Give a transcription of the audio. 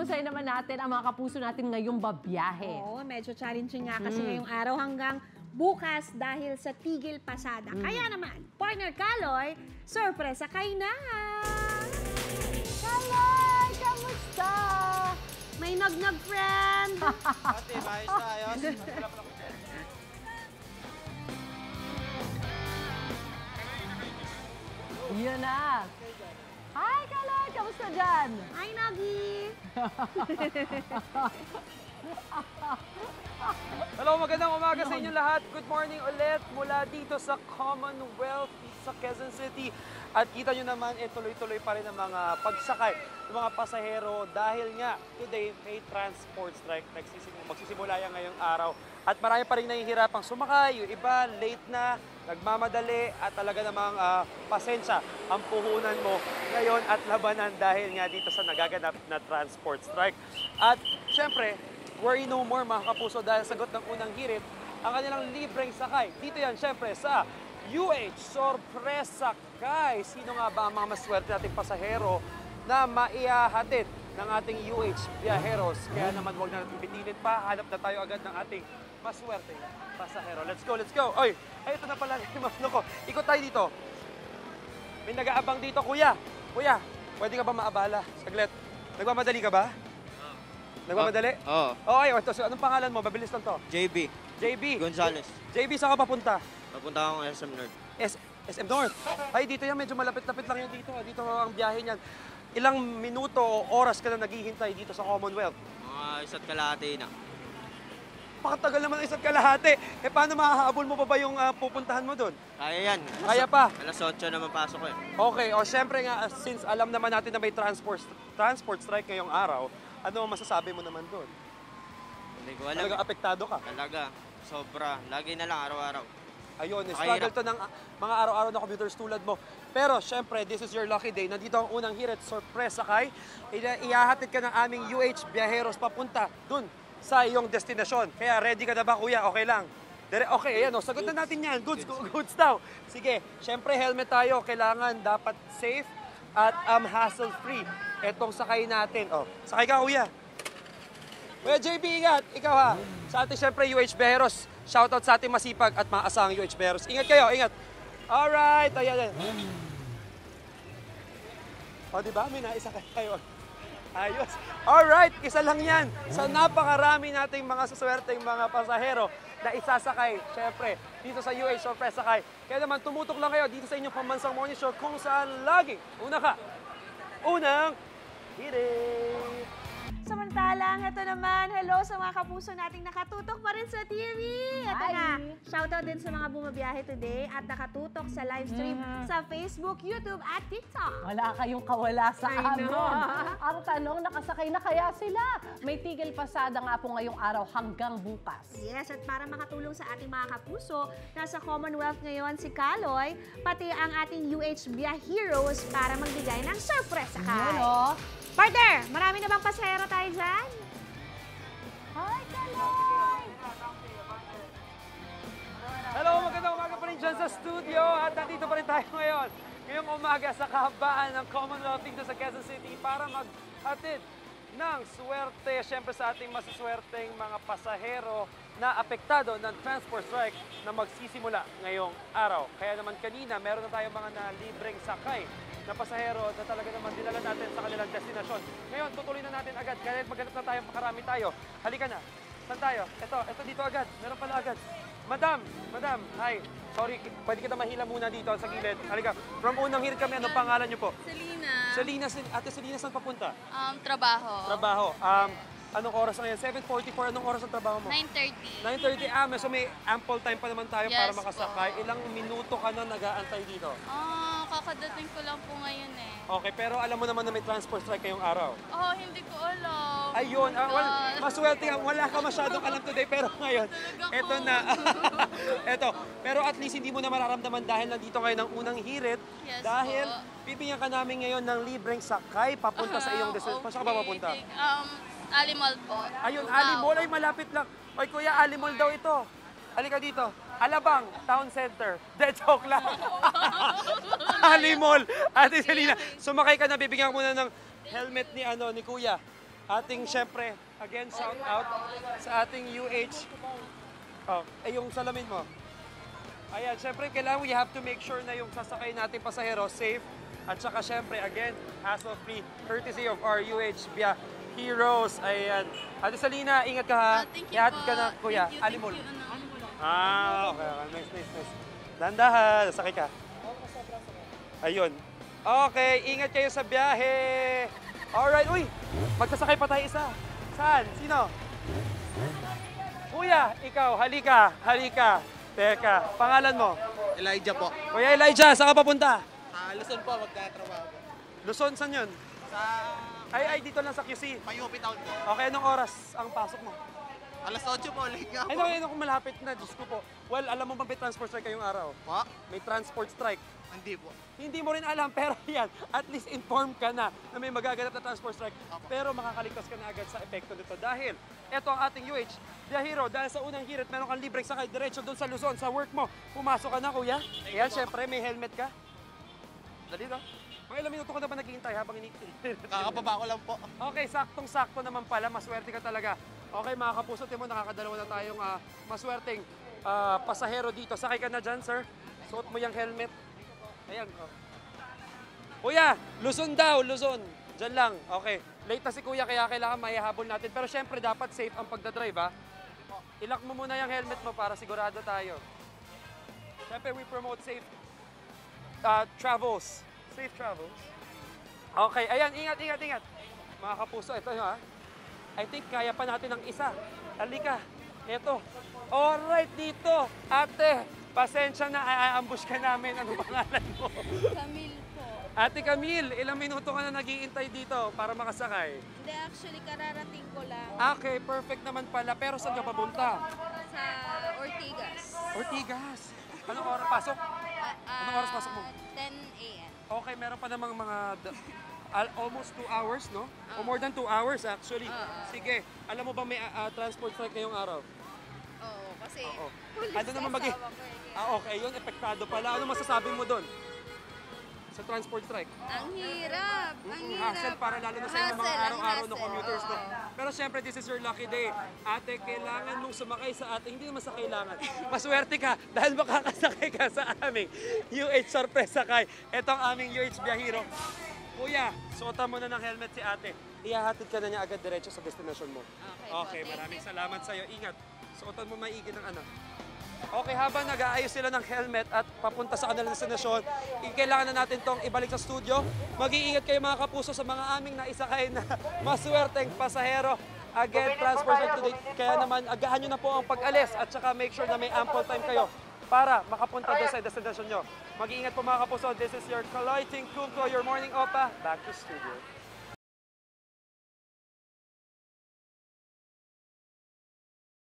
mahusay naman natin ang mga kapuso natin ngayong babiyahe. Oo, medyo challenging nga kasi ngayong araw hanggang bukas dahil sa Tigil Pasada. Kaya naman, partner Kaloy, sorpresa kay na! Kaloy, kamusta? May nag-nag friend! Ate, maayos na, ayos. Yun na. Hi, Kaloy! Kamusta dyan? Hi, Nagi! Hello, magandang umaga sa inyo lahat. Good morning ulit mula dito sa Commonwealth sa Quezon City. At kita nyo naman, tuloy-tuloy pa rin ang mga pagsakay ng mga pasahero dahil nga today may transport strike. Magsisimula yan ngayong araw. At marami pa rin nahihirapang sumakay. Yung iba, late na, nagmamadali at talaga namang pasensya ang puhunan mo ngayon at labanan dahil nga dito sa nagaganap na transport strike. At syempre, worry no more mga kapuso dahil sagot ng unang hirit ang kanilang libreng sakay. Dito yan syempre sa UH Sorpresa Kay. Sino nga ba ang mga maswerte nating pasahero na maihahatid ng ating UH Viajeros? Kaya naman huwag na natin pitilin pa. Hanap na tayo agad ng ating maswerte pasahero. Let's go, let's go. Oy, ay ito na pala yung ano ko. Ikot tayo dito. May nag-aabang dito, kuya. Kuya, pwede ka ba maabala? Saglit. Nagmamadali ka ba? Nagmamadali? Oo. Okay, ito. So, anong pangalan mo? Mabilis lang to. JB. JB. Gonzales. JB, saan ka papunta? Papunta akong SM North. SM North. Ay, dito yan. Medyo malapit-lapit lang yan dito. Dito ang biyahe niyan. Ilang minuto o oras ka na naghihintay dito sa Commonwealth? Mga isa't kalahati na. Pakatagal naman ang isa't kalahati. Eh, paano mahahabol mo pa ba yung pupuntahan mo doon? Kaya yan. Kaya pa. Alas 8 na mapasok ko eh. Okay, o syempre nga, since alam naman natin na may transport strike ngayong araw, ano ang masasabi mo naman doon? Hindi ko alam. Talagang apektado ka? Talaga. Sobra. Lagi na lang araw-araw. Ayun, struggle to ng mga araw-araw na commuters tulad mo. Pero syempre, this is your lucky day. Nandito ang unang hirit, sorpresa kay. Ihahatid ka ng aming UH Viajeros papunta dun sa iyong destinasyon. Kaya ready ka na ba, kuya? Okay lang. Okay, ayan o. Sagot na natin yan. Goods daw. Sige, syempre helmet tayo. Kailangan dapat safe at hassle-free. Etong sakay natin. Oh, sakay ka, kuya. Kuya JB, ingat. Ikaw ha. Sa ating syempre UH Viajeros. Shoutout sa ating masipag at maasahang UH Viajeros. Ingat kayo, ingat. Alright, ayan. O, diba? May naisa kayo. Ayos. Alright, isa lang yan. Sa napakarami nating mga suswerteng mga pasahero na isasakay, syempre, dito sa UH Sorpresa Kay. Kaya naman, tumutok lang kayo dito sa inyong pambansang morning show kung saan lagi, unang hirit. Samantalang, ito naman, hello sa mga kapuso nating nakatutok pa rin sa TV. Ito nga, shoutout din sa mga bumabiyahe today at nakatutok sa live stream sa Facebook, YouTube at TikTok. Wala kayong kawala sa amin. Ang tanong, nakasakay na kaya sila? May tigil pasada nga po ngayong araw hanggang bukas. Yes, at para makatulong sa ating mga kapuso, nasa Commonwealth ngayon si Kaloy, pati ang ating UH Viajeros para magbigay ng sorpresa kay. Ano? Partner, marami na bang pasahero tayo dyan? Hi, Kaloy! Hello, magandang umaga pa rin dyan sa studio at nandito pa rin tayo ngayon. Ngayong umaga sa kahabaan ng Commonwealth dito sa Quezon City para maghatid ng swerte, syempre sa ating masuswerteng mga pasahero na apektado ng transport strike na magsisimula ngayong araw. Kaya naman kanina, meron na tayong mga libreng sakay na pasahero na talaga naman dinala natin sa kanilang destinasyon. Ngayon, tutuloy na natin agad. Kaya maghanap na tayo, makarami tayo. Halika na. Saan tayo? Ito dito agad. Meron pala agad. Madam, hi. Sorry, pwede kita mahila muna dito sa gilid. Halika. From unang hirit kami, anong pangalan niyo po? Selena. Ate Selena, saan papunta? Trabaho. Trabaho. Anong oras na yan? 7:44. Anong oras ang trabaho mo? 9:30. 9:30. So may ample time pa naman tayo para Yes makasakay. Ilang minuto ka na nag-aantay dito? Kakadating ko lang po ngayon eh. Okay, pero alam mo naman na may transport strike ngayong araw. Hindi ko alam. Ayun, maswerte nga. Wala ka masyadong alam today, pero ngayon, eto na. Eto, pero at least hindi mo na mararamdaman dahil nandito ngayon ang unang hirit. Yes dahil po. bibigyan ka namin ngayon ng libreng sakay papunta sa iyong destination. Saan ka ba papunta? Alimol po. Ayun, Alimol ay malapit lang. Oy, kuya, Alimol daw ito. Halika dito. Alabang, Town Center. Joke lang. Alimol. Ate Selena, sumakay ka na, bibigyan ko muna ng helmet ni kuya. ating syempre, again, shout out sa ating UH. Yung salamin mo. Ayan, syempre, kailangan we have to make sure na yung sasakay natin pasahero safe. At saka syempre, again, hassle-free, courtesy of our UH via Heroes. Ayan. Ate Salina, ingat ka ha. Thank you Ihatid po. ka na, kuya. Thank you, Alimol. thank you, Okay. Nice. Dandahan, sakay ka. Ayun. Okay, ingat kayo sa biyahe. Alright, uy, magsasakay pa tayo isa. Saan? Sino? Kuya, ikaw, halika. Teka, pangalan mo? Elijah po. Kuya Elijah, saan ka papunta? Luzon po, magtatrabaho po. Luzon, saan yun? Sa Ay, dito lang sa QC. Mayupi Town po. Okay, anong oras ang pasok mo? Alas 8 po, late nga po. Ay, kung malapit na, Diyos ko po. Well, alam mo ba may transport strike ngayong araw? Po? May transport strike. Hindi po. Hindi mo rin alam, pero yan, at least informed ka na may magaganap na transport strike. Pero makakaligtas ka na agad sa epekto nito. Dahil, eto ang ating UH, The Hero, dahil sa unang hirit, meron kang libreng sakay diretso doon sa Luzon, sa work mo. Pumasok ka na, kuya. Ayan, syempre, may helmet ka. Dali na. Mga ilang minuto ka na ba naghihintay habang Kakababa ko lang po. Okay, saktong-sakto naman pala. Maswerte ka talaga. Okay, mga kapuso, mo nakakadalawa na tayong maswerteng pasahero dito. Sakay ka na dyan, sir. Suot mo yung helmet. Ayan. Kuya, Luzon daw, Luzon. Diyan lang. Okay. Late na si kuya, kaya kailangan maihabol natin. Pero syempre, dapat safe ang pagdadrive, ha? Ilak mo muna yung helmet mo para sigurado tayo. Syempre, we promote safe travels. Safe travels. Okay, ayan, ingat. Mga kapuso, ito ha. I think kaya pa natin ng isa. Halika, ito. Alright, dito. Ate, pasensya na, i-ambush ka namin. Ano pangalan mo? Camille po. Ate Camille, ilang minuto ka na naghihintay dito para makasakay? Hindi, actually, kararating ko lang Okay, perfect naman pala. Pero saan ka papunta? sa Ortigas. Ortigas. Anong oras pasok? Anong oras pasok mo? 10 a.m. Okay, meron pa namang mga almost 2 hours, no? O more than 2 hours actually. Sige, alam mo ba may transport strike ngayong araw? Oo, kasi Oo. pulis Ano naman kasama ko eh. Okay, yun, epektado pala. Ano masasabi mo doon? Sa transport strike? Ang hirap, ang hirap. Hassle para lalo na sa inyo mga Hassle, ang araw-araw na hassle, commuters, no? oo. Pero syempre, this is your lucky day. Ate, kailangan mong sumakay sa ating, hindi naman sa kailangan. Maswerte ka dahil makakasakay ka sa aming UH Sorpresa Sakay. Ito ang aming UH Biyahero. Kuya, suotan mo na ng helmet si ate. Ihahatid ka na niya agad diretso sa destination mo. Okay po, thank Maraming you. salamat sa'yo. Ingat. Suotan mo maigi ng anak. Okay, habang nag-aayos sila ng helmet at papunta sa kanilang destinasyon, kailangan na natin tong ibalik sa studio. Mag-iingat kayo mga kapuso sa mga aming naisakay na maswerteng pasahero. Again, transport strike today. Kaya naman, agahan nyo na po ang pag-alis at saka make sure na may ample time kayo para makapunta doon sa destination nyo. Mag-iingat po mga kapuso. This is your Kaloy Tingkungko, your morning opa. Back to studio.